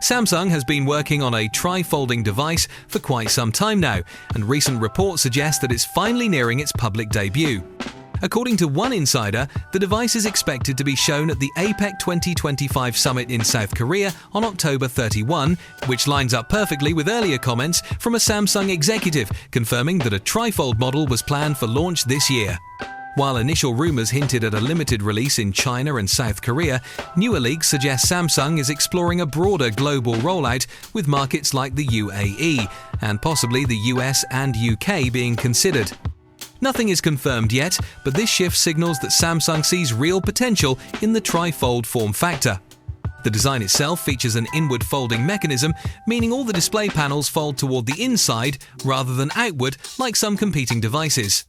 Samsung has been working on a tri-folding device for quite some time now, and recent reports suggest that it's finally nearing its public debut. According to one insider, the device is expected to be shown at the APEC 2025 summit in South Korea on October 31, which lines up perfectly with earlier comments from a Samsung executive confirming that a trifold model was planned for launch this year. While initial rumors hinted at a limited release in China and South Korea, newer leaks suggest Samsung is exploring a broader global rollout with markets like the UAE and possibly the US and UK being considered. Nothing is confirmed yet, but this shift signals that Samsung sees real potential in the trifold form factor. The design itself features an inward folding mechanism, meaning all the display panels fold toward the inside rather than outward like some competing devices.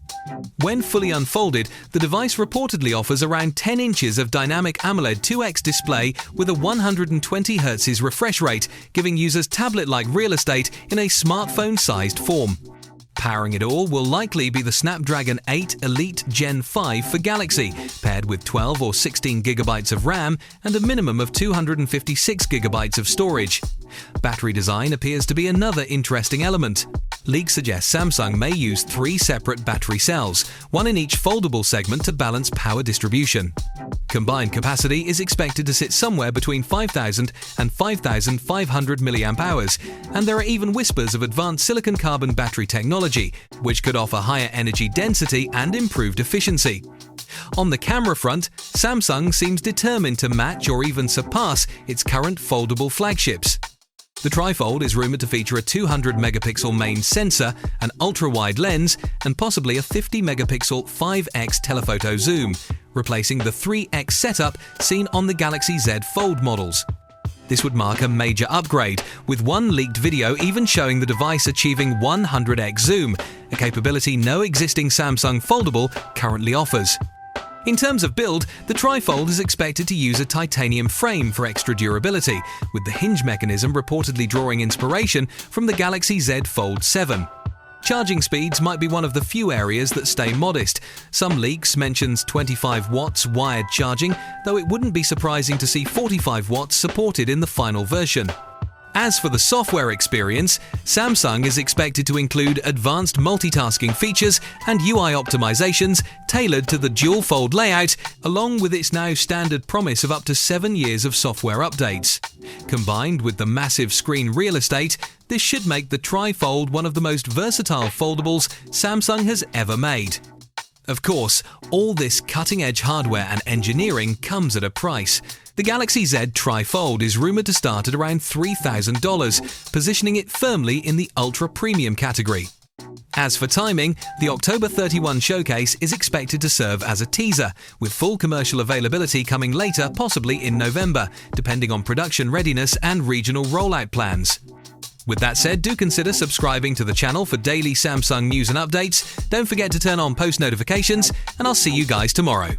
When fully unfolded, the device reportedly offers around 10 inches of dynamic AMOLED 2X display with a 120Hz refresh rate, giving users tablet-like real estate in a smartphone-sized form. Powering it all will likely be the Snapdragon 8 Elite Gen 5 for Galaxy, paired with 12 or 16 GB of RAM and a minimum of 256 GB of storage. Battery design appears to be another interesting element. Leaks suggest Samsung may use 3 separate battery cells, one in each foldable segment to balance power distribution. Combined capacity is expected to sit somewhere between 5,000 and 5,500 mAh, and there are even whispers of advanced silicon-carbon battery technology, which could offer higher energy density and improved efficiency. On the camera front, Samsung seems determined to match or even surpass its current foldable flagships. The trifold is rumored to feature a 200-megapixel main sensor, an ultra-wide lens, and possibly a 50-megapixel 5x telephoto zoom, replacing the 3x setup seen on the Galaxy Z Fold models. This would mark a major upgrade, with one leaked video even showing the device achieving 100x zoom, a capability no existing Samsung foldable currently offers. In terms of build, the trifold is expected to use a titanium frame for extra durability, with the hinge mechanism reportedly drawing inspiration from the Galaxy Z Fold 7. Charging speeds might be one of the few areas that stay modest. Some leaks mentions 25 watts wired charging, though it wouldn't be surprising to see 45 watts supported in the final version. As for the software experience, Samsung is expected to include advanced multitasking features and UI optimizations tailored to the dual-fold layout, along with its now standard promise of up to 7 years of software updates. Combined with the massive screen real estate, this should make the trifold one of the most versatile foldables Samsung has ever made. Of course, all this cutting-edge hardware and engineering comes at a price. The Galaxy Z Trifold is rumored to start at around $3,000, positioning it firmly in the ultra-premium category. As for timing, the October 31 showcase is expected to serve as a teaser, with full commercial availability coming later, possibly in November, depending on production readiness and regional rollout plans. With that said, do consider subscribing to the channel for daily Samsung news and updates. Don't forget to turn on post notifications, and I'll see you guys tomorrow.